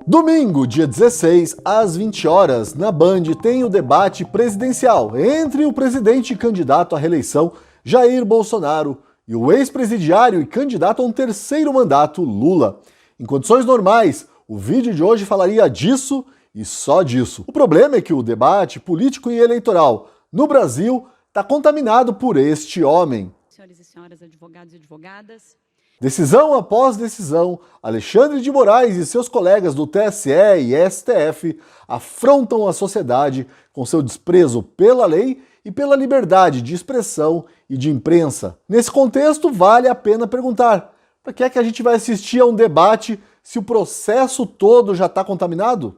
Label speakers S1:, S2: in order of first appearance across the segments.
S1: Domingo, dia 16, às 20 horas, na Band tem o debate presidencial entre o presidente e candidato à reeleição Jair Bolsonaro e o ex-presidiário e candidato a um terceiro mandato Lula. Em condições normais, o vídeo de hoje falaria disso e só disso. O problema é que o debate político e eleitoral no Brasil está contaminado por este homem.
S2: Senhores e senhoras, advogados e advogadas.
S1: Decisão após decisão, Alexandre de Moraes e seus colegas do TSE e STF afrontam a sociedade com seu desprezo pela lei e pela liberdade de expressão e de imprensa. Nesse contexto, vale a pena perguntar: para que é que a gente vai assistir a um debate se o processo todo já está contaminado?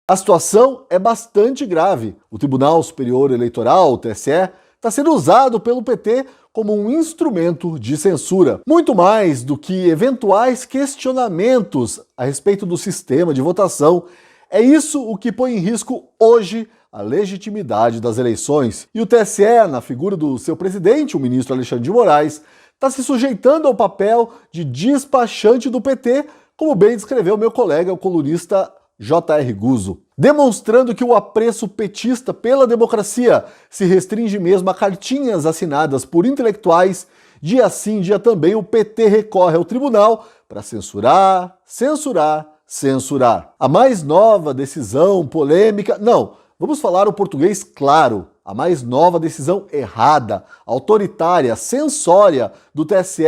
S1: A situação é bastante grave. O Tribunal Superior Eleitoral, o TSE, está sendo usado pelo PT como um instrumento de censura. Muito mais do que eventuais questionamentos a respeito do sistema de votação, é isso o que põe em risco hoje a legitimidade das eleições. E o TSE, na figura do seu presidente, o ministro Alexandre de Moraes, está se sujeitando ao papel de despachante do PT, como bem descreveu meu colega, o colunista J.R. Guzzo, demonstrando que o apreço petista pela democracia se restringe mesmo a cartinhas assinadas por intelectuais. Dia sim, dia também, o PT recorre ao tribunal para censurar, censurar, censurar. A mais nova decisão polêmica... Não, vamos falar o português claro. A mais nova decisão errada, autoritária, censória do TSE,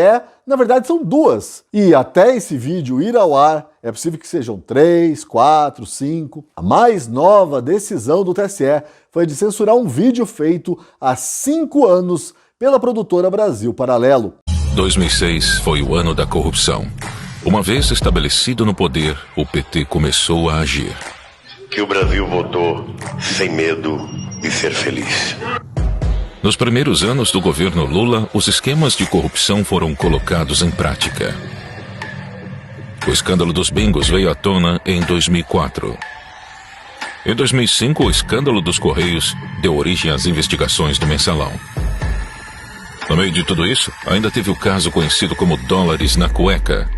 S1: na verdade são duas. E até esse vídeo ir ao ar, é possível que sejam 3, 4, 5. A mais nova decisão do TSE foi de censurar um vídeo feito há 5 anos pela produtora Brasil Paralelo.
S3: 2006 foi o ano da corrupção. Uma vez estabelecido no poder, o PT começou a agir.
S4: Que o Brasil votou sem medo de ser feliz.
S3: Nos primeiros anos do governo Lula, os esquemas de corrupção foram colocados em prática. O escândalo dos bingos veio à tona em 2004. Em 2005, o escândalo dos Correios deu origem às investigações do Mensalão. No meio de tudo isso, ainda teve o caso conhecido como dólares na cueca.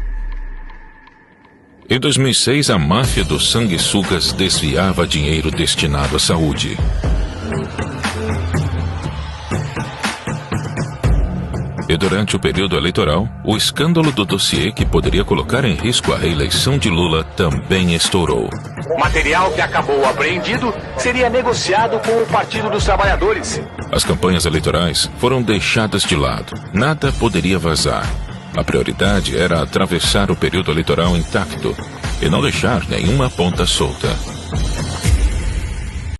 S3: Em 2006, a máfia dos sanguessugas desviava dinheiro destinado à saúde. E durante o período eleitoral, o escândalo do dossiê que poderia colocar em risco a reeleição de Lula também estourou.
S5: O material que acabou apreendido seria negociado com o Partido dos Trabalhadores.
S3: As campanhas eleitorais foram deixadas de lado. Nada poderia vazar. A prioridade era atravessar o período eleitoral intacto e não deixar nenhuma ponta solta.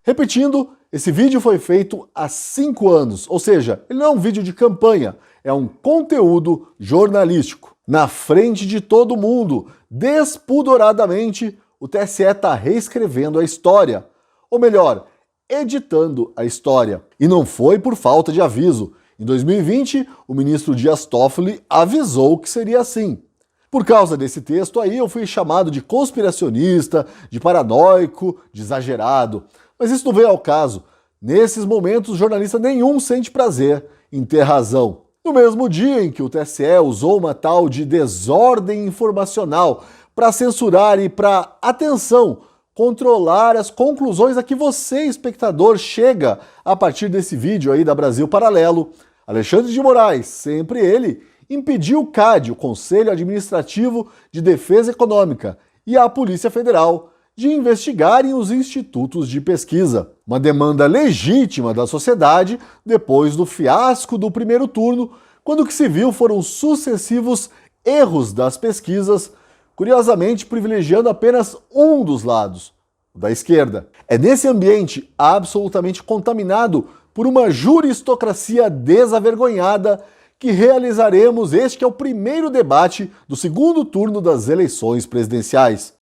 S1: Repetindo, esse vídeo foi feito há 5 anos, ou seja, ele não é um vídeo de campanha, é um conteúdo jornalístico. Na frente de todo mundo, despudoradamente, o TSE está reescrevendo a história, ou melhor, editando a história. E não foi por falta de aviso. Em 2020, o ministro Dias Toffoli avisou que seria assim. Por causa desse texto aí, eu fui chamado de conspiracionista, de paranoico, de exagerado. Mas isso não veio ao caso. Nesses momentos, jornalista nenhum sente prazer em ter razão. No mesmo dia em que o TSE usou uma tal de desordem informacional para censurar e para, atenção, controlar as conclusões a que você, espectador, chega a partir desse vídeo aí da Brasil Paralelo, Alexandre de Moraes, sempre ele, impediu o CAD, o Conselho Administrativo de Defesa Econômica, e a Polícia Federal de investigarem os institutos de pesquisa. Uma demanda legítima da sociedade depois do fiasco do primeiro turno, quando o que se viu foram sucessivos erros das pesquisas, curiosamente privilegiando apenas um dos lados, o da esquerda. É nesse ambiente absolutamente contaminado por uma juristocracia desavergonhada que realizaremos este que é o primeiro debate do segundo turno das eleições presidenciais.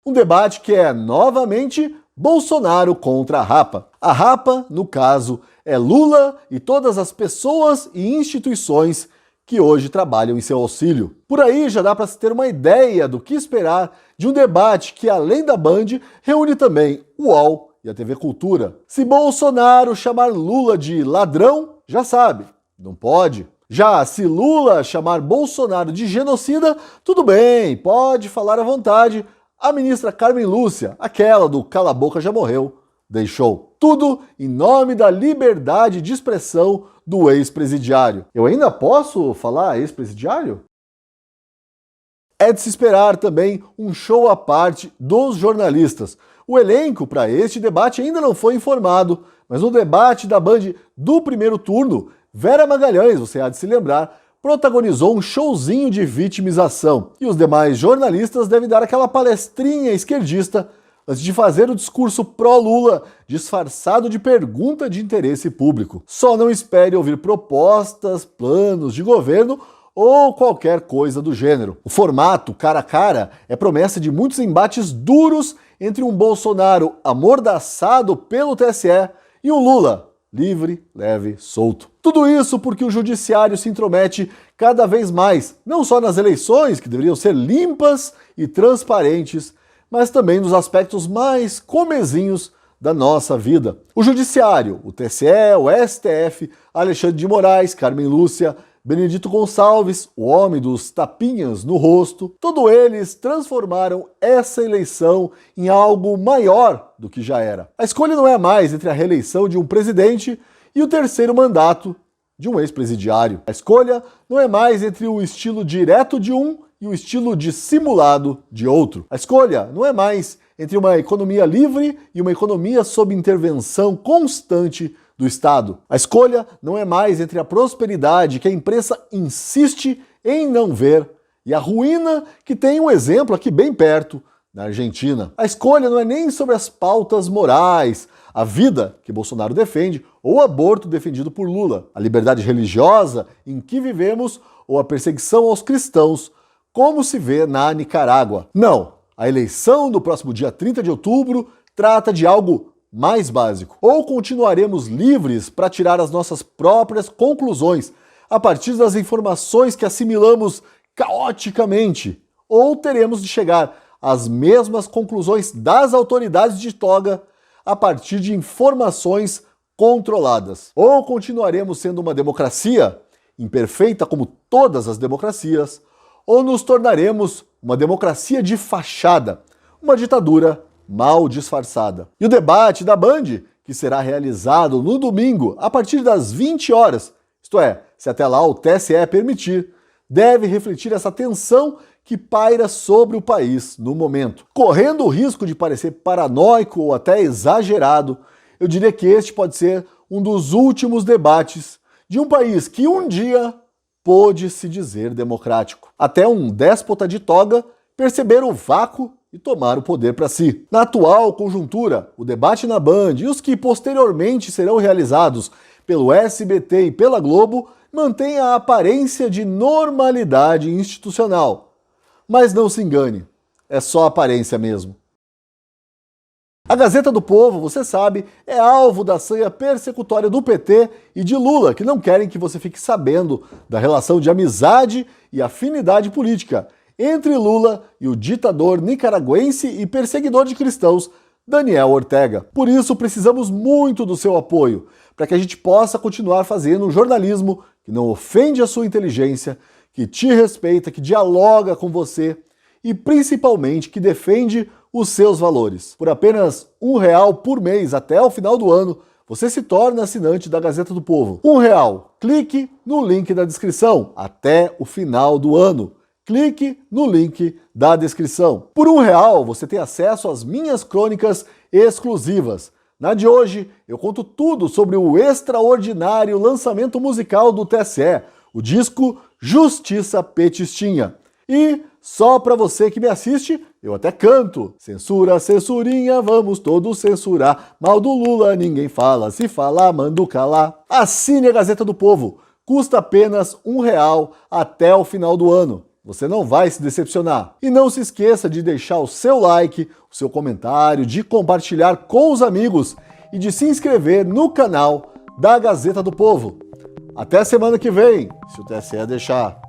S1: Um debate que é, novamente, Bolsonaro contra a Rapa. A Rapa, no caso, é Lula e todas as pessoas e instituições que hoje trabalham em seu auxílio. Por aí já dá para se ter uma ideia do que esperar de um debate que, além da Band, reúne também o UOL e a TV Cultura. Se Bolsonaro chamar Lula de ladrão, já sabe, não pode. Já se Lula chamar Bolsonaro de genocida, tudo bem, pode falar à vontade. A ministra Carmen Lúcia, aquela do cala a boca já morreu, deixou. Tudo em nome da liberdade de expressão do ex-presidiário. Eu ainda posso falar ex-presidiário? É de se esperar também um show à parte dos jornalistas. O elenco para este debate ainda não foi informado, mas no debate da Band do primeiro turno, Vera Magalhães, você há de se lembrar, protagonizou um showzinho de vitimização. E os demais jornalistas devem dar aquela palestrinha esquerdista antes de fazer o discurso pró-Lula, disfarçado de pergunta de interesse público. Só não espere ouvir propostas, planos de governo ou qualquer coisa do gênero. O formato cara a cara é promessa de muitos embates duros entre um Bolsonaro amordaçado pelo TSE e um Lula livre, leve, solto. Tudo isso porque o judiciário se intromete cada vez mais, não só nas eleições, que deveriam ser limpas e transparentes, mas também nos aspectos mais comezinhos da nossa vida. O judiciário, o TSE, o STF, Alexandre de Moraes, Carmen Lúcia, Benedito Gonçalves, o homem dos tapinhas no rosto, todos eles transformaram essa eleição em algo maior do que já era. A escolha não é mais entre a reeleição de um presidente e o terceiro mandato de um ex-presidiário. A escolha não é mais entre o estilo direto de um e o estilo dissimulado de outro. A escolha não é mais entre uma economia livre e uma economia sob intervenção constante do Estado. A escolha não é mais entre a prosperidade que a imprensa insiste em não ver e a ruína que tem um exemplo aqui bem perto, na Argentina. A escolha não é nem sobre as pautas morais, a vida que Bolsonaro defende ou o aborto defendido por Lula, a liberdade religiosa em que vivemos ou a perseguição aos cristãos, como se vê na Nicarágua. Não, a eleição do próximo dia 30 de outubro trata de algo mais básico. Ou continuaremos livres para tirar as nossas próprias conclusões a partir das informações que assimilamos caoticamente, ou teremos de chegar às mesmas conclusões das autoridades de toga a partir de informações controladas. Ou continuaremos sendo uma democracia imperfeita como todas as democracias, ou nos tornaremos uma democracia de fachada, uma ditadura mal disfarçada. E o debate da Band, que será realizado no domingo a partir das 20 horas, isto é, se até lá o TSE permitir, deve refletir essa tensão que paira sobre o país no momento. Correndo o risco de parecer paranoico ou até exagerado, eu diria que este pode ser um dos últimos debates de um país que um dia pôde se dizer democrático. Até um déspota de toga perceber o vácuo e tomar o poder para si. Na atual conjuntura, o debate na Band e os que posteriormente serão realizados pelo SBT e pela Globo mantêm a aparência de normalidade institucional. Mas não se engane, é só aparência mesmo. A Gazeta do Povo, você sabe, é alvo da sanha persecutória do PT e de Lula, que não querem que você fique sabendo da relação de amizade e afinidade política entre Lula e o ditador nicaragüense e perseguidor de cristãos, Daniel Ortega. Por isso, precisamos muito do seu apoio, para que a gente possa continuar fazendo um jornalismo que não ofende a sua inteligência, que te respeita, que dialoga com você e, principalmente, que defende os seus valores. Por apenas R$1 por mês até o final do ano, você se torna assinante da Gazeta do Povo. R$1. Clique no link da descrição até o final do ano. Clique no link da descrição. Por R$1 você tem acesso às minhas crônicas exclusivas. Na de hoje, eu conto tudo sobre o extraordinário lançamento musical do TSE, o disco Justiça Petistinha. E, só para você que me assiste, eu até canto. Censura, censurinha, vamos todos censurar. Mal do Lula ninguém fala, se falar, mando calar. Assine a Gazeta do Povo. Custa apenas R$1 até o final do ano. Você não vai se decepcionar. E não se esqueça de deixar o seu like, o seu comentário, de compartilhar com os amigos e de se inscrever no canal da Gazeta do Povo. Até semana que vem, se o TSE deixar.